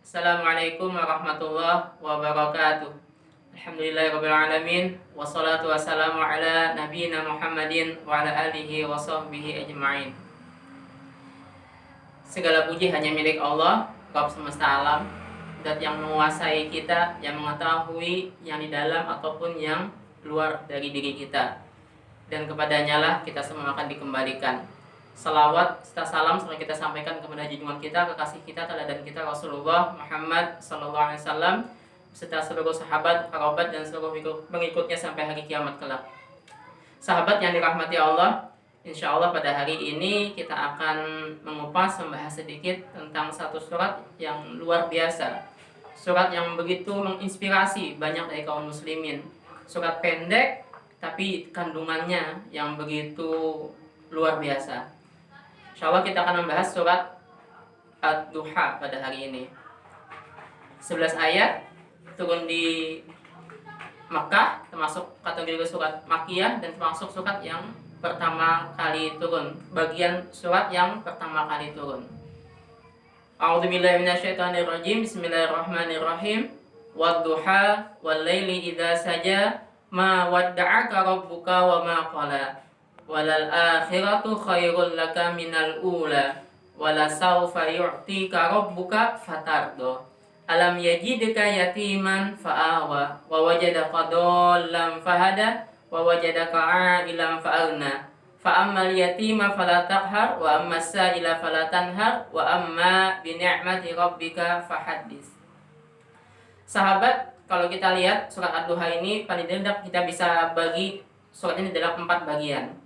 Assalamualaikum warahmatullahi wabarakatuh. Alhamdulillahirrabbilalamin. Wassalatu wassalamu ala nabiyina Muhammadin wa ala alihi wa sahbihi ajma'in. Segala puji hanya milik Allah, Rabb semesta alam, zat yang menguasai kita, yang mengetahui yang di dalam ataupun yang luar dari diri kita. Dan kepadanya lah kita semua akan dikembalikan. Salawat serta salam selalu kita sampaikan kepada junjungan kita, kekasih kita, teladan kita, Rasulullah Muhammad sallallahu alaihi wasallam, serta seluruh sahabat, kerabat dan seluruh pengikutnya sampai hari kiamat kelak. Sahabat yang dirahmati Allah, insya Allah pada hari ini kita akan mengupas, membahas sedikit tentang satu surat yang luar biasa. Surat yang begitu menginspirasi banyak dari kaum muslimin. Surat pendek tapi kandungannya yang begitu luar biasa. Insya Allah kita akan membahas surat Ad-Duha pada hari ini. 11 ayat, turun di Makkah, termasuk kategori surat Makkiyah dan termasuk surat yang pertama kali turun, bagian surat yang pertama kali turun. A'udzubillahi minasyaitonirrajim. Bismillahirrahmanirrahim. Wad-duha wal-laili idza saja ma wadda'aka rabbuka wa ma qala. Walal akhiratu khairul laka minal ula wala sawfa yu'tika rabbuka fatardo. Alam yajidka yatiman fa'awa wa wajadaka dhallan fahada wa wajadaka 'ailan fa'agna. Fa ammal yatima fala taqhar wa ammas sa'ila fala tanhar wa amma bi ni'mati rabbika fahaddits. Sahabat, kalau kita lihat surat Ad-Duha ini paling tidak kita bisa bagi surat ini dalam 4 bagian.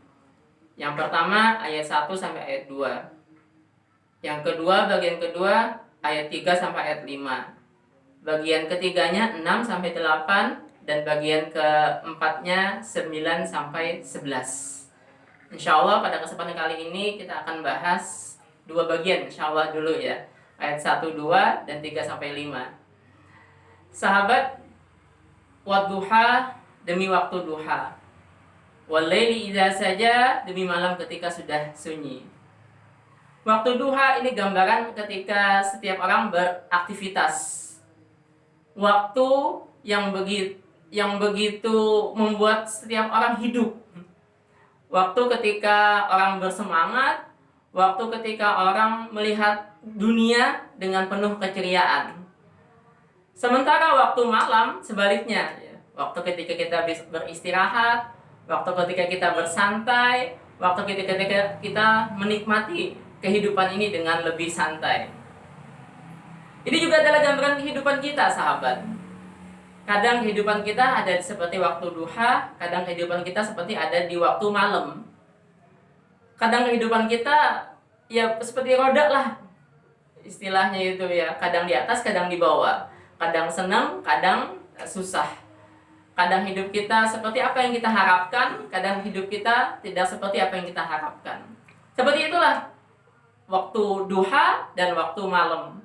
Yang pertama ayat 1 sampai ayat 2. Yang kedua, bagian kedua ayat 3 sampai ayat 5. Bagian ketiganya 6 sampai 8 dan bagian keempatnya 9 sampai 11. Insyaallah pada kesempatan kali ini kita akan bahas 2 bagian insyaallah dulu ya. Ayat 1, 2 dan 3 sampai 5. Sahabat, wadduha demi waktu duha. Wal-laili idza saja demi malam ketika sudah sunyi. Waktu duha ini gambaran ketika setiap orang beraktivitas. Waktu yang begitu membuat setiap orang hidup. Waktu ketika orang bersemangat, waktu ketika orang melihat dunia dengan penuh keceriaan. Sementara waktu malam sebaliknya, waktu ketika kita beristirahat, waktu ketika kita bersantai, waktu ketika kita menikmati kehidupan ini dengan lebih santai. Ini juga adalah gambaran kehidupan kita, sahabat. Kadang kehidupan kita ada seperti waktu duha, kadang kehidupan kita seperti ada di waktu malam. Kadang kehidupan kita ya seperti roda lah, istilahnya itu ya. Kadang di atas, kadang di bawah. Kadang senang, kadang susah. Kadang hidup kita seperti apa yang kita harapkan, kadang hidup kita tidak seperti apa yang kita harapkan. Seperti itulah waktu duha dan waktu malam.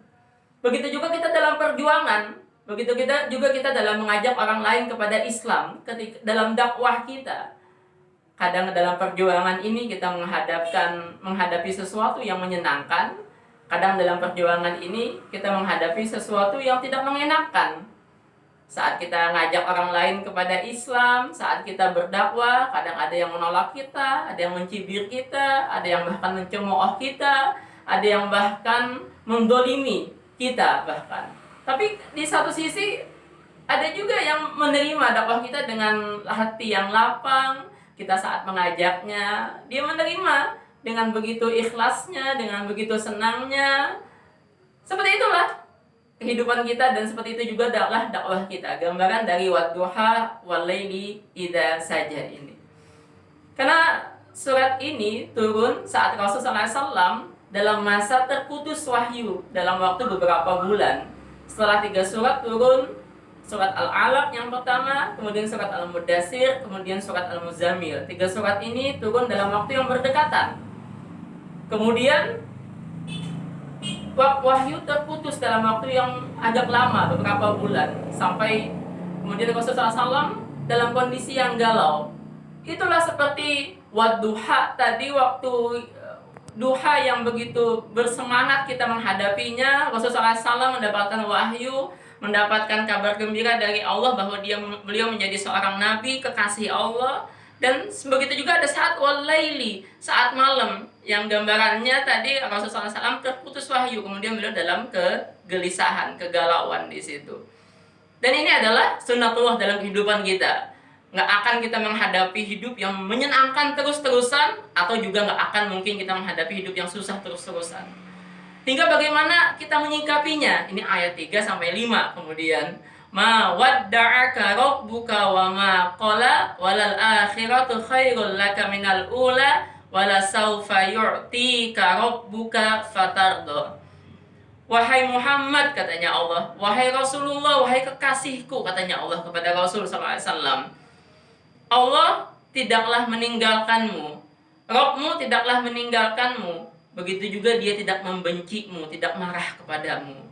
Begitu juga kita dalam perjuangan, begitu juga kita dalam mengajak orang lain kepada Islam, ketika dalam dakwah kita. Kadang dalam perjuangan ini kita menghadapi sesuatu yang menyenangkan, kadang dalam perjuangan ini kita menghadapi sesuatu yang tidak mengenakan. Saat kita ngajak orang lain kepada Islam, saat kita berdakwah, kadang ada yang menolak kita, ada yang mencibir kita, ada yang bahkan mencemooh kita, ada yang bahkan mendolimi kita bahkan. Tapi di satu sisi ada juga yang menerima dakwah kita dengan hati yang lapang. Kita saat mengajaknya, dia menerima dengan begitu ikhlasnya, dengan begitu senangnya. Seperti itulah kehidupan kita dan seperti itu juga adalah dakwah kita. Gambaran dari wadduha wal-laili idza saja ini. Karena surat ini turun saat Rasulullah SAW dalam masa terputus wahyu dalam waktu beberapa bulan. Setelah 3 surat turun, surat Al-Alaq yang pertama, kemudian surat Al-Mudaththir, kemudian surat Al-Muzammil. 3 surat ini turun dalam waktu yang berdekatan. Kemudian wahyu terputus dalam waktu yang agak lama, beberapa bulan, sampai kemudian Rasulullah SAW dalam kondisi yang galau. Itulah seperti wadduha tadi, waktu duha yang begitu bersemangat kita menghadapinya. Rasulullah SAW mendapatkan wahyu, mendapatkan kabar gembira dari Allah bahwa beliau menjadi seorang nabi, kekasih Allah. Dan begitu juga ada saat walaili, saat malam, yang gambarannya tadi Rasulullah SAW terputus wahyu, kemudian beliau dalam kegelisahan, kegalauan di situ. Dan ini adalah sunnatullah dalam kehidupan kita. Nggak akan kita menghadapi hidup yang menyenangkan terus-terusan, atau juga nggak akan mungkin kita menghadapi hidup yang susah terus-terusan. Tinggal bagaimana kita menyikapinya. Ini ayat 3-5 kemudian. Ma wadda'aka rabbuka wa ma qala walal akhiratu khairul laka minal ula wala sawfa yu'tika rabbuka fatardo. Wahai Muhammad, katanya Allah, wahai Rasulullah, wahai kekasihku, katanya Allah kepada Rasul SAW, Allah tidaklah meninggalkanmu, Rabbmu tidaklah meninggalkanmu, begitu juga dia tidak membencimu, tidak marah kepadamu.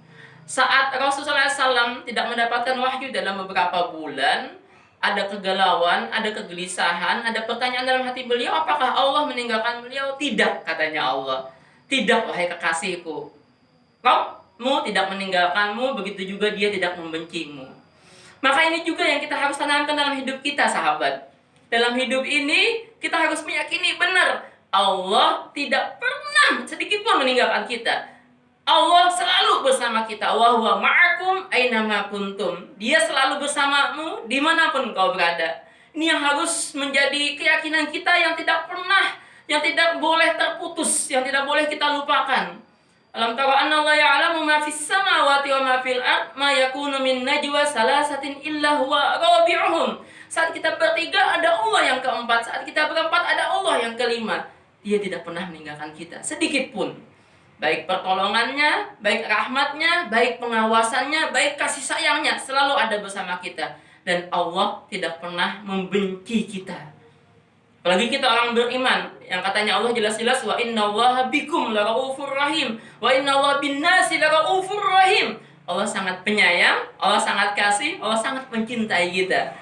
Saat Rasulullah SAW tidak mendapatkan wahyu dalam beberapa bulan, ada kegalauan, ada kegelisahan, ada pertanyaan dalam hati beliau, apakah Allah meninggalkan beliau? Tidak, katanya Allah. Tidak, wahai kekasihku. Rabbmu tidak meninggalkanmu, begitu juga dia tidak membencimu. Maka ini juga yang kita harus tanamkan dalam hidup kita, sahabat. Dalam hidup ini, kita harus meyakini benar, Allah tidak pernah sedikit pun meninggalkan kita. Allah selalu bersama kita. Wa huwa ma'akum ainama kuntum. Dia selalu bersamamu dimanapun kau berada. Ini yang harus menjadi keyakinan kita yang tidak pernah, yang tidak boleh terputus, yang tidak boleh kita lupakan. Alam tara anna Allah ya'lamu ma fis samawati wa ma fil ard ma yakunu min najwa salasatin illa huwa rabi'uhum. Saat kita bertiga ada Allah yang keempat, saat kita berempat ada Allah yang kelima. Dia tidak pernah meninggalkan kita sedikit pun. Baik pertolongannya, baik rahmatnya, baik pengawasannya, baik kasih sayangnya selalu ada bersama kita. Dan Allah tidak pernah membenci kita. Apalagi kita orang beriman, yang katanya Allah jelas-jelas, wa innallaha bikum laraufur rahim, wa innallaha binnasi laraufur rahim. Allah sangat penyayang, Allah sangat kasih, Allah sangat mencintai kita.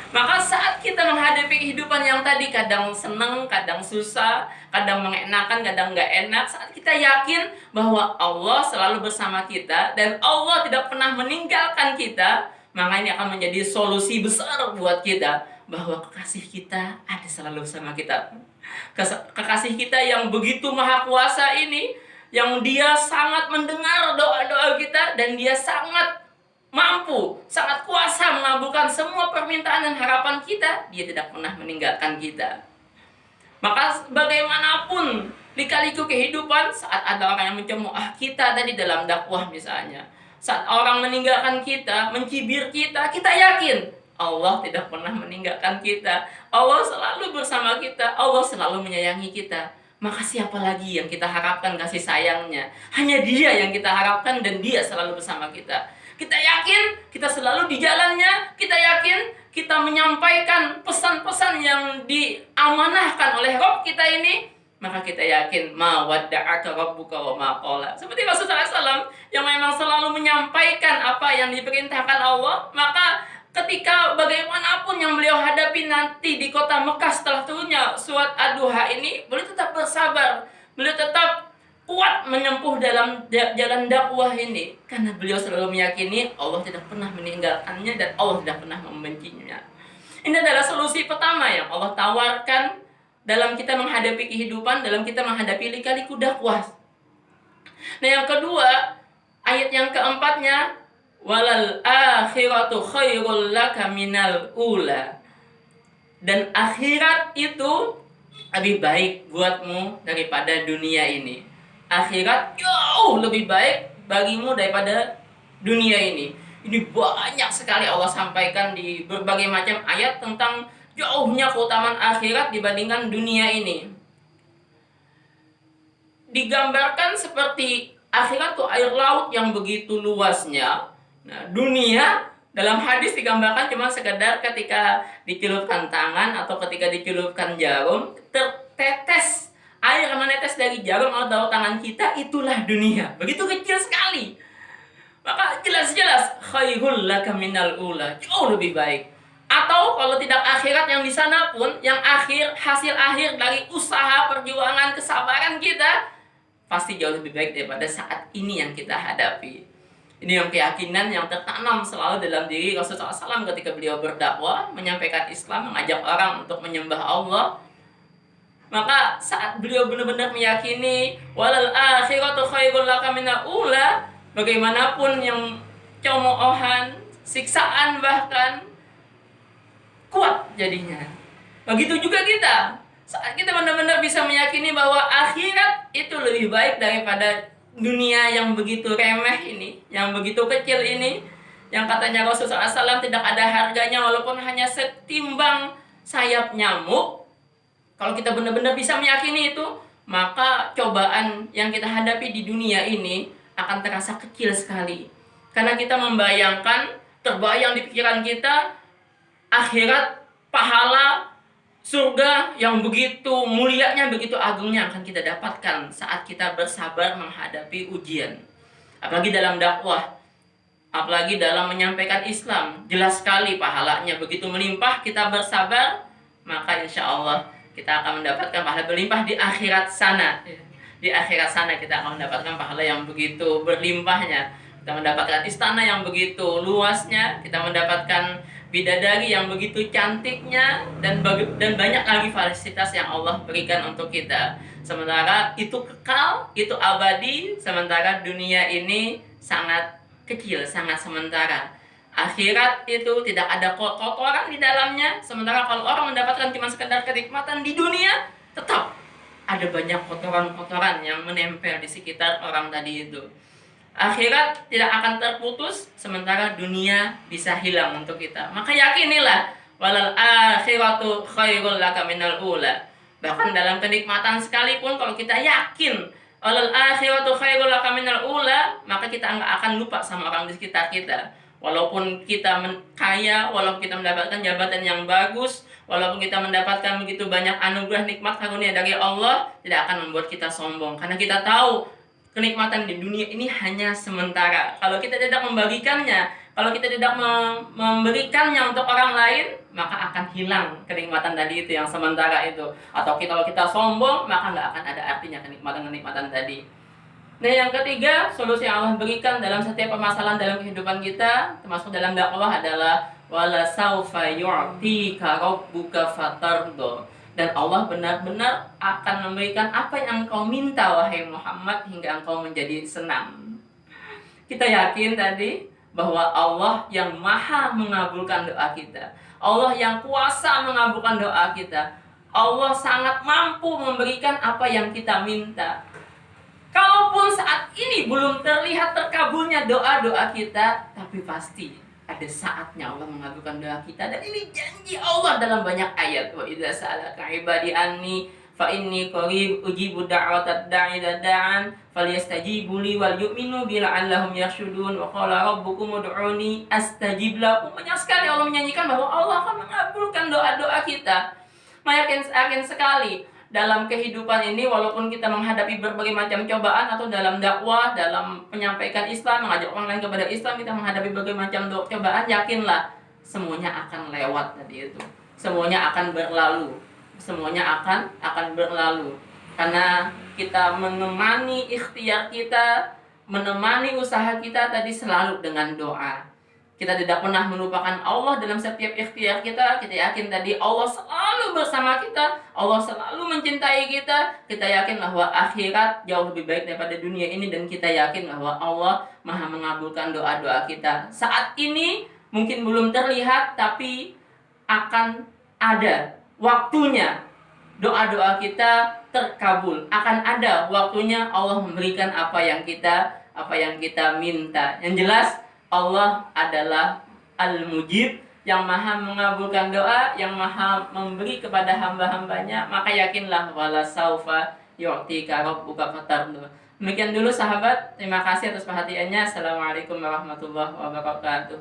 Maka saat kita menghadapi kehidupan yang tadi kadang senang, kadang susah, kadang mengenakan, kadang nggak enak, saat kita yakin bahwa Allah selalu bersama kita dan Allah tidak pernah meninggalkan kita, maka ini akan menjadi solusi besar buat kita, bahwa kekasih kita ada selalu bersama kita. Kekasih kita yang begitu maha kuasa ini, yang dia sangat mendengar doa-doa kita, dan dia sangat mampu, sangat kuasa mengabulkan semua permintaan dan harapan kita. Dia tidak pernah meninggalkan kita. Maka bagaimanapun lika-liku kehidupan, saat ada orang yang mencemooh kita tadi dalam dakwah misalnya, saat orang meninggalkan kita, mencibir kita, kita yakin Allah tidak pernah meninggalkan kita. Allah selalu bersama kita. Allah selalu menyayangi kita. Maka siapa lagi yang kita harapkan kasih sayangnya? Hanya Dia yang kita harapkan, dan Dia selalu bersama kita. Kita yakin kita selalu di jalannya. Kita yakin kita menyampaikan pesan-pesan yang diamanahkan oleh Rabb kita ini. Maka kita yakin ma wadda'aka rabbuka wa ma qala. Seperti Rasulullah SAW yang memang selalu menyampaikan apa yang diperintahkan Allah. Maka ketika bagaimanapun yang beliau hadapi nanti di kota Mekah setelah turunnya surat Ad-Duha ini, beliau tetap bersabar, beliau tetap kuat menempuh dalam jalan dakwah ini, karena beliau selalu meyakini Allah tidak pernah meninggalkannya dan Allah tidak pernah membencinya. Ini adalah solusi pertama yang Allah tawarkan dalam kita menghadapi kehidupan, dalam kita menghadapi lika-liku dakwah. Nah, yang kedua, ayat yang keempatnya, walal akhiratu khairul laka minal ula. Dan akhirat itu lebih baik buatmu daripada dunia ini. Akhirat jauh lebih baik bagimu daripada dunia ini. Ini banyak sekali Allah sampaikan di berbagai macam ayat tentang jauhnya keutamaan akhirat dibandingkan dunia ini. Digambarkan seperti akhirat itu air laut yang begitu luasnya. Nah, dunia dalam hadis digambarkan cuma sekedar ketika dicelupkan tangan atau ketika dicelupkan jarum, tertetes air menetes dari jarum atau tangan kita, itulah dunia. Begitu kecil sekali. Maka jelas-jelas khairul laka minal ula, jauh lebih baik. Atau kalau tidak akhirat, yang di sana pun, yang hasil akhir dari usaha, perjuangan, kesabaran kita pasti jauh lebih baik daripada saat ini yang kita hadapi. Ini yang keyakinan yang tertanam selalu dalam diri Rasulullah SAW ketika beliau berdakwah, menyampaikan Islam, mengajak orang untuk menyembah Allah. Maka saat beliau benar-benar meyakini walal akhiratu khairul laka minal ula, bagaimanapun yang cemoohan, siksaan bahkan kuat jadinya. Begitu juga kita. Saat kita benar-benar bisa meyakini bahwa akhirat itu lebih baik daripada dunia yang begitu remeh ini, yang begitu kecil ini, yang katanya Rasulullah SAW tidak ada harganya walaupun hanya setimbang sayap nyamuk. Kalau kita benar-benar bisa meyakini itu, maka cobaan yang kita hadapi di dunia ini akan terasa kecil sekali. Karena kita membayangkan, terbayang di pikiran kita, akhirat, pahala, surga yang begitu mulianya, begitu agungnya akan kita dapatkan saat kita bersabar menghadapi ujian. Apalagi dalam dakwah, apalagi dalam menyampaikan Islam, jelas sekali pahalanya begitu melimpah. Kita bersabar, maka insya Allah kita akan mendapatkan pahala berlimpah di akhirat sana. Di akhirat sana kita akan mendapatkan pahala yang begitu berlimpahnya. Kita mendapatkan istana yang begitu luasnya, kita mendapatkan bidadari yang begitu cantiknya, dan banyak lagi fasilitas yang Allah berikan untuk kita. Sementara itu kekal, itu abadi, sementara dunia ini sangat kecil, sangat sementara. Akhirat itu tidak ada kotoran di dalamnya, sementara kalau orang mendapatkan cuma sekedar kenikmatan di dunia, tetap ada banyak kotoran-kotoran yang menempel di sekitar orang tadi itu. Akhirat tidak akan terputus, sementara dunia bisa hilang untuk kita. Maka yakinilah walal akhiratu khairul laka minal ula. Bahkan dalam kenikmatan sekalipun, kalau kita yakin walal akhiratu khairul laka minal ula, maka kita nggak akan lupa sama orang di sekitar kita. Walaupun kita kaya, walaupun kita mendapatkan jabatan yang bagus, walaupun kita mendapatkan begitu banyak anugerah nikmat karunia dari Allah, tidak akan membuat kita sombong. Karena kita tahu kenikmatan di dunia ini hanya sementara. Kalau kita tidak membagikannya, kalau kita tidak memberikannya untuk orang lain, maka akan hilang kenikmatan tadi itu yang sementara itu. Atau kalau kita sombong, maka nggak akan ada artinya kenikmatan-kenikmatan tadi. Nah, yang ketiga, solusi yang Allah berikan dalam setiap permasalahan dalam kehidupan kita, termasuk dalam dakwah, adalah wala saufa yu'tika rabbuka fatardo. Dan Allah benar-benar akan memberikan apa yang engkau minta, wahai Muhammad, hingga engkau menjadi senang. Kita yakin tadi bahwa Allah yang maha mengabulkan doa kita, Allah yang kuasa mengabulkan doa kita, Allah sangat mampu memberikan apa yang kita minta. Kalaupun saat ini belum terlihat terkabulnya doa-doa kita, tapi pasti ada saatnya Allah mengabulkan doa kita. Dan ini janji Allah dalam banyak ayat. Wa idza sa'alaka ibadi anni fa inni qarib ujibu da'watad da'i idza da'an falyastajibu li wal yu'minu bi la'allahum yarshudun wa qala rabbukum ud'uni astajib lakum. Banyak sekali Allah menyanyikan bahwa Allah akan mengabulkan doa-doa kita. Yakin sekali dalam kehidupan ini, walaupun kita menghadapi berbagai macam cobaan, atau dalam dakwah, dalam menyampaikan Islam, mengajak orang lain kepada Islam, kita menghadapi berbagai macam cobaan, yakinlah semuanya akan lewat tadi itu. Semuanya akan berlalu. Semuanya akan berlalu. Karena kita menemani ikhtiar kita, menemani usaha kita tadi selalu dengan doa. Kita tidak pernah melupakan Allah dalam setiap ikhtiar kita. Kita yakin tadi Allah selalu bersama kita, Allah selalu mencintai kita. Kita yakin bahwa akhirat jauh lebih baik daripada dunia ini, dan kita yakin bahwa Allah maha mengabulkan doa-doa kita. Saat ini mungkin belum terlihat, tapi akan ada waktunya doa-doa kita terkabul. Akan ada waktunya Allah memberikan apa yang kita minta. Yang jelas, Allah adalah Al-Mujib, yang maha mengabulkan doa, yang maha memberi kepada hamba-hambanya. Maka yakinlah wala saufa yu'tika rabbuka fatardu. Demikian dulu sahabat, terima kasih atas perhatiannya. Assalamualaikum warahmatullahi wabarakatuh.